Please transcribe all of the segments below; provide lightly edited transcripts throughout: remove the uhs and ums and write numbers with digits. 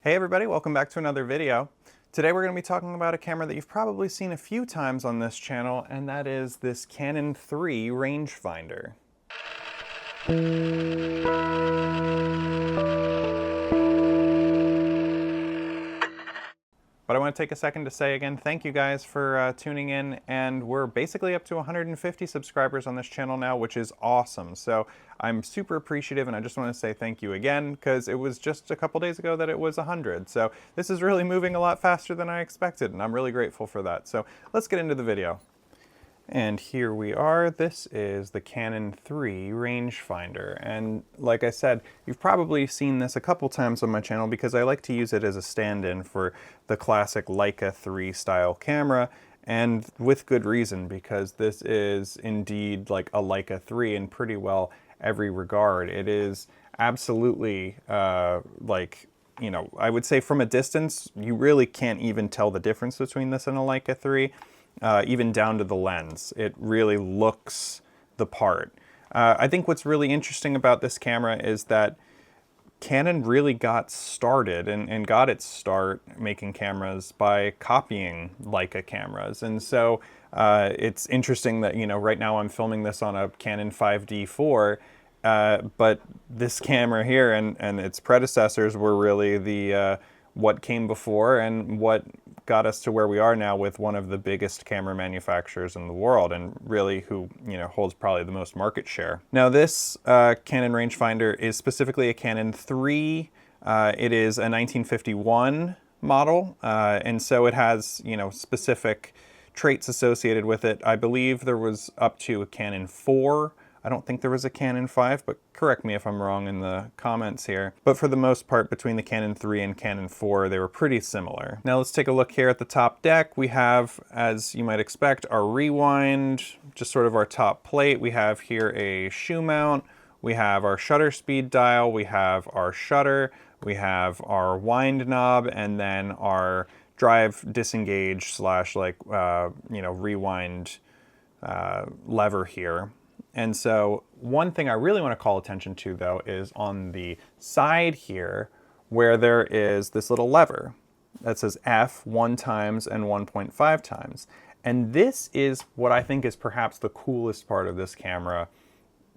Hey everybody, welcome back to another video. Today we're going to be talking about a camera that you've probably seen a few times on this channel, and that is this Canon 3 rangefinder. But I want to take a second to say again, thank you guys for tuning in, and we're basically up to 150 subscribers on this channel now, which is awesome. So I'm super appreciative, and I just want to say thank you again, because it was just a couple days ago that it was 100. So this is really moving a lot faster than I expected, and I'm really grateful for that. So let's get into the video. And here we are. This is the Canon 3 rangefinder. And like I said, you've probably seen this a couple times on my channel because I like to use it as a stand-in for the classic Leica 3 style camera. And with good reason, because this is indeed like a Leica 3 in pretty well every regard. It is absolutely I would say from a distance, you really can't even tell the difference between this and a Leica 3. Even down to the lens. It really looks the part. I think what's really interesting about this camera is that Canon really got started and got its start making cameras by copying Leica cameras. And so it's interesting that, right now I'm filming this on a Canon 5D4, but this camera here and its predecessors were really the what came before and what got us to where we are now with one of the biggest camera manufacturers in the world, and really who holds probably the most market share. Now this Canon rangefinder is specifically a Canon 3. It is a 1951 model, and so it has specific traits associated with it. I believe there was up to a Canon 4. I don't think there was a Canon 5, but correct me if I'm wrong in the comments here. But for the most part, between the Canon 3 and Canon 4, they were pretty similar. Now let's take a look here at the top deck. We have, as you might expect, our rewind, just sort of our top plate. We have here a shoe mount. We have our shutter speed dial. We have our shutter. We have our wind knob, and then our drive disengage slash rewind lever here. And so one thing I really want to call attention to, though, is on the side here where there is this little lever that says F 1 times and 1.5 times. And this is what I think is perhaps the coolest part of this camera,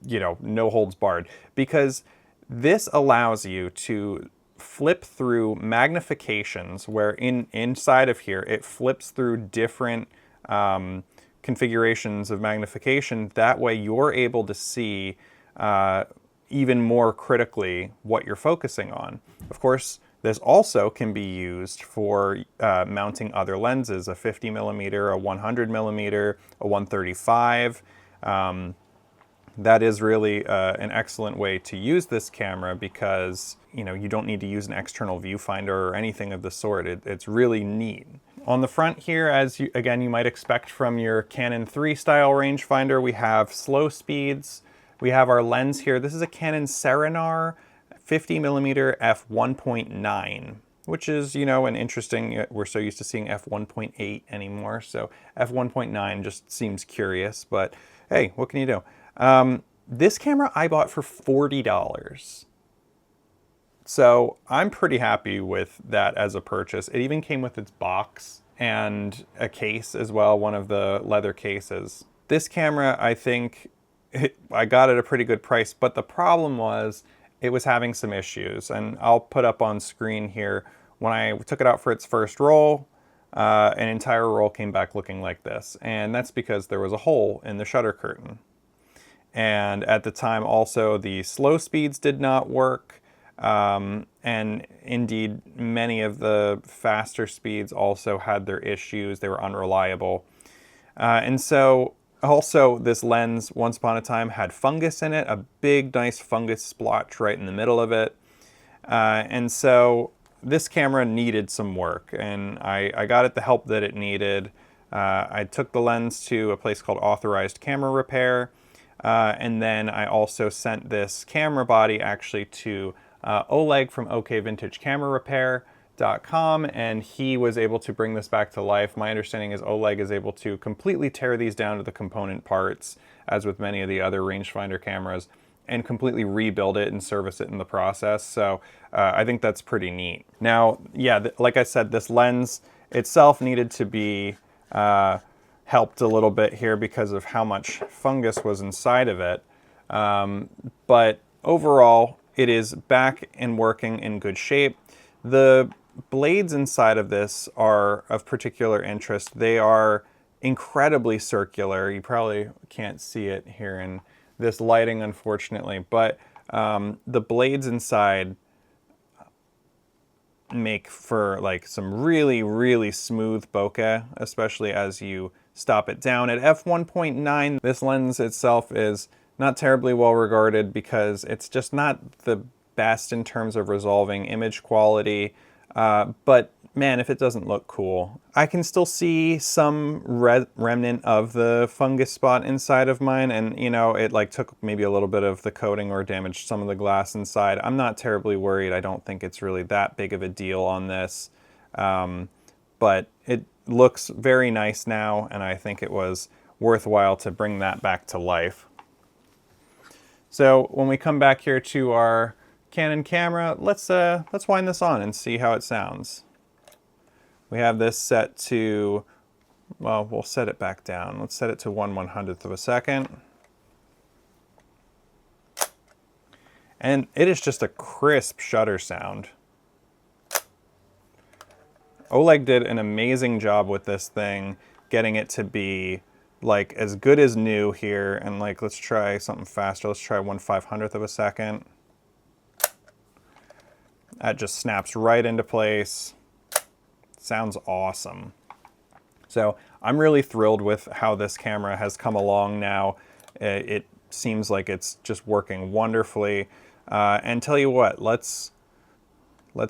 no holds barred, because this allows you to flip through magnifications where inside of here it flips through different configurations of magnification. That way you're able to see even more critically what you're focusing on. Of course, this also can be used for mounting other lenses, a 50 millimeter, a 100 millimeter, a 135. That is really an excellent way to use this camera because you don't need to use an external viewfinder or anything of the sort. It's really neat. On the front here, as you might expect from your Canon 3 style rangefinder, we have slow speeds. We have our lens here. This is a Canon Serenar 50 millimeter f1.9, which is, an interesting, we're so used to seeing f1.8 anymore. So f1.9 just seems curious, but hey, what can you do? This camera I bought for $40. So I'm pretty happy with that as a purchase. It even came with its box and a case as well, one of the leather cases. This camera, I think, I got at a pretty good price, but the problem was it was having some issues. And I'll put up on screen here, when I took it out for its first roll, an entire roll came back looking like this. And that's because there was a hole in the shutter curtain. And at the time also the slow speeds did not work. And indeed, many of the faster speeds also had their issues. They were unreliable. And so also this lens, once upon a time, had fungus in it, a big, nice fungus splotch right in the middle of it. And so this camera needed some work, and I got it the help that it needed. I took the lens to a place called Authorized Camera Repair. And then I also sent this camera body actually to Oleg from okvintagecamerarepair.com, and he was able to bring this back to life. My understanding is Oleg is able to completely tear these down to the component parts, as with many of the other rangefinder cameras, and completely rebuild it and service it in the process. So I think that's pretty neat. Now, yeah, like I said, this lens itself needed to be helped a little bit here because of how much fungus was inside of it. But overall, it is back and working in good shape. The blades inside of this are of particular interest. They are incredibly circular. You probably can't see it here in this lighting, unfortunately, but the blades inside make for like some really, really smooth bokeh, especially as you stop it down. At f1.9, this lens itself is not terribly well regarded because it's just not the best in terms of resolving image quality, but man, if it doesn't look cool. I can still see some remnant of the fungus spot inside of mine, and you know, it like took maybe a little bit of the coating or damaged some of the glass inside. I'm not terribly worried. I don't think it's really that big of a deal on this, but it looks very nice now, and I think it was worthwhile to bring that back to life. So when we come back here to our Canon camera, let's wind this on and see how it sounds. We have this set to, well, we'll set it back down. Let's set it to 1/100th of a second. And it is just a crisp shutter sound. Oleg did an amazing job with this thing, getting it to be like as good as new here. And like, let's try something faster. Let's try 1/500th of a second. That just snaps right into place. Sounds awesome. So I'm really thrilled with how this camera has come along now. It seems like it's just working wonderfully. And tell you what, let's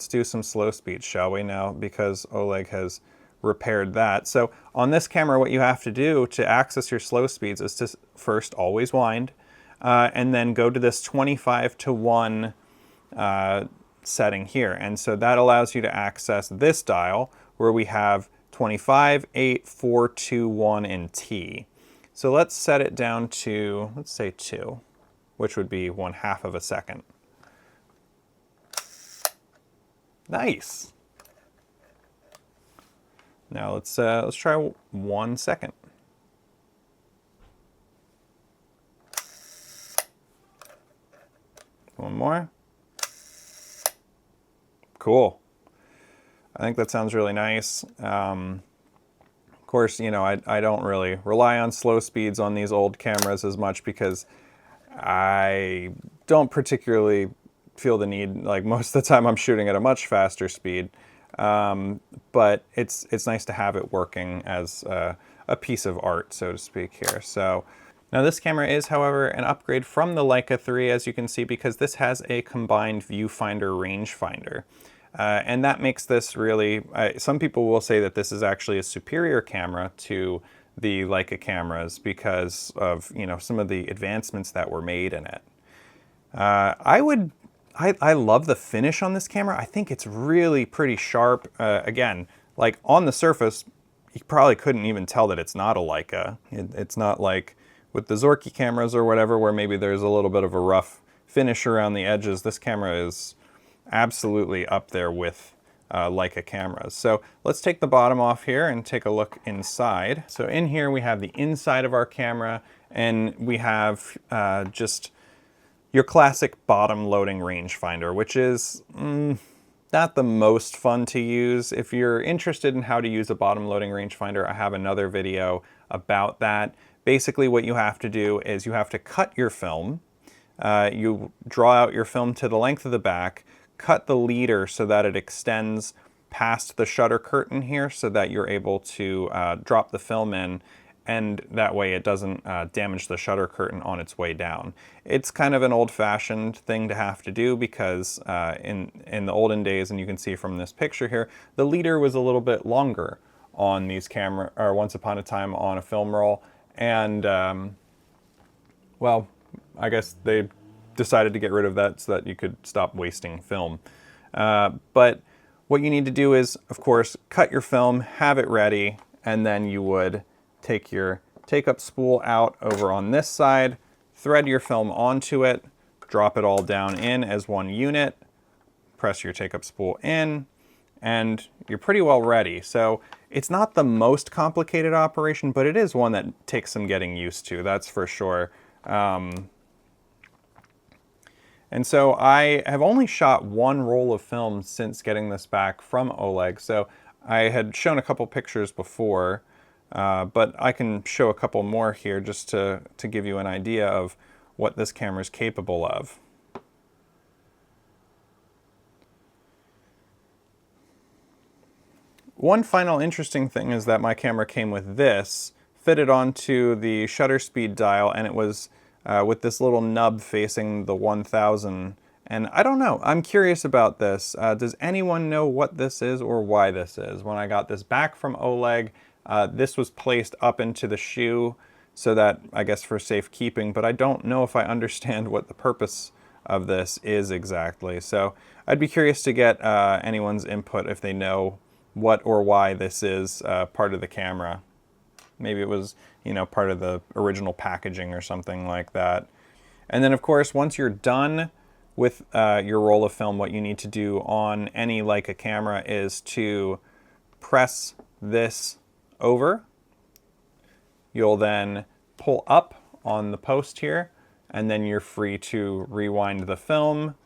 do some slow speed, shall we now? Because Oleg has repaired that. So on this camera, what you have to do to access your slow speeds is to first always wind, and then go to this 25:1 setting here. And so that allows you to access this dial where we have 25, 8, 4, 2, 1, and T. So let's set it down to, let's say 2, which would be 1/2 of a second. Nice. Now let's try 1 second. One more. Cool. I think that sounds really nice. Of course, you know, I don't really rely on slow speeds on these old cameras as much because I don't particularly feel the need, like most of the time I'm shooting at a much faster speed. But it's nice to have it working as a piece of art, so to speak here. So now this camera is, however, an upgrade from the Leica 3, as you can see, because this has a combined viewfinder rangefinder. And that makes this really, some people will say that this is actually a superior camera to the Leica cameras because of, you know, some of the advancements that were made in it. I love the finish on this camera. I think it's really pretty sharp. Again, like on the surface, you probably couldn't even tell that it's not a Leica. It's not like with the Zorky cameras or whatever, where maybe there's a little bit of a rough finish around the edges. This camera is absolutely up there with Leica cameras. So let's take the bottom off here and take a look inside. So in here we have the inside of our camera, and we have just your classic bottom loading rangefinder, which is not the most fun to use. If you're interested in how to use a bottom loading rangefinder, I have another video about that. Basically what you have to do is you have to cut your film. You draw out your film to the length of the back, cut the leader so that it extends past the shutter curtain here so that you're able to drop the film in, and that way it doesn't damage the shutter curtain on its way down. It's kind of an old-fashioned thing to have to do because in the olden days, and you can see from this picture here, the leader was a little bit longer on these camera, or once upon a time on a film roll, and well, I guess they decided to get rid of that so that you could stop wasting film. But what you need to do is, of course, cut your film, have it ready, and then you would take your take-up spool out over on this side, thread your film onto it, drop it all down in as one unit, press your take-up spool in, and you're pretty well ready. So it's not the most complicated operation, but it is one that takes some getting used to, that's for sure. And so I have only shot one roll of film since getting this back from Oleg. So I had shown a couple pictures before, but I can show a couple more here just to give you an idea of what this camera is capable of. One final interesting thing is that my camera came with this, fitted onto the shutter speed dial, and it was with this little nub facing the 1000. And I don't know, I'm curious about this. Does anyone know what this is or why this is? When I got this back from Oleg, this was placed up into the shoe so that, I guess, for safekeeping, but I don't know if I understand what the purpose of this is exactly. So I'd be curious to get anyone's input if they know what or why this is part of the camera. Maybe it was, you know, part of the original packaging or something like that. And then, of course, once you're done with your roll of film, what you need to do on any Leica camera is to press this over. You'll then pull up on the post here, and then you're free to rewind the film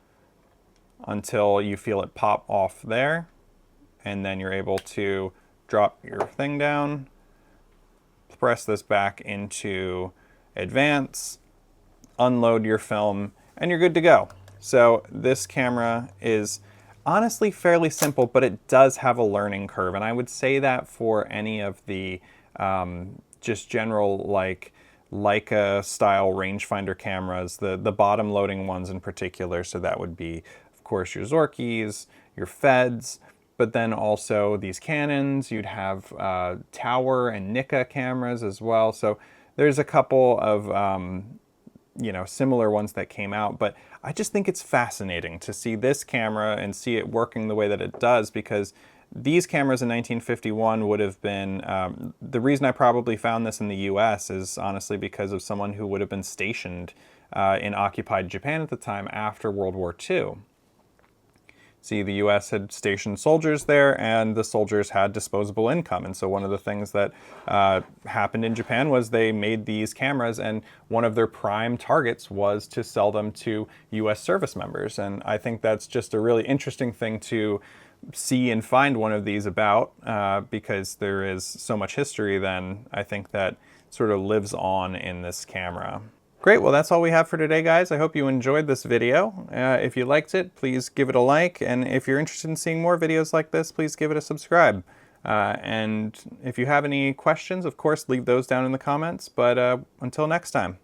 until you feel it pop off there. And then you're able to drop your thing down, press this back into advance, unload your film, and you're good to go. So this camera is honestly fairly simple, but it does have a learning curve. And I would say that for any of the just general like Leica style rangefinder cameras, the bottom loading ones in particular. So that would be, of course, your Zorkis, your Feds, but then also these Canons. You'd have Tower and Nikon cameras as well. So there's a couple of you know, similar ones that came out, but I just think it's fascinating to see this camera and see it working the way that it does, because these cameras in 1951 would have been, the reason I probably found this in the US is honestly because of someone who would have been stationed in occupied Japan at the time after World War II. See, the US had stationed soldiers there, and the soldiers had disposable income. And so one of the things that happened in Japan was they made these cameras, and one of their prime targets was to sell them to US service members. And I think that's just a really interesting thing to see and find one of these about, because there is so much history then, I think, that sort of lives on in this camera. Great, well that's all we have for today, guys. I hope you enjoyed this video. If you liked it, please give it a like, and if you're interested in seeing more videos like this, please give it a subscribe. And if you have any questions, of course, leave those down in the comments, but until next time.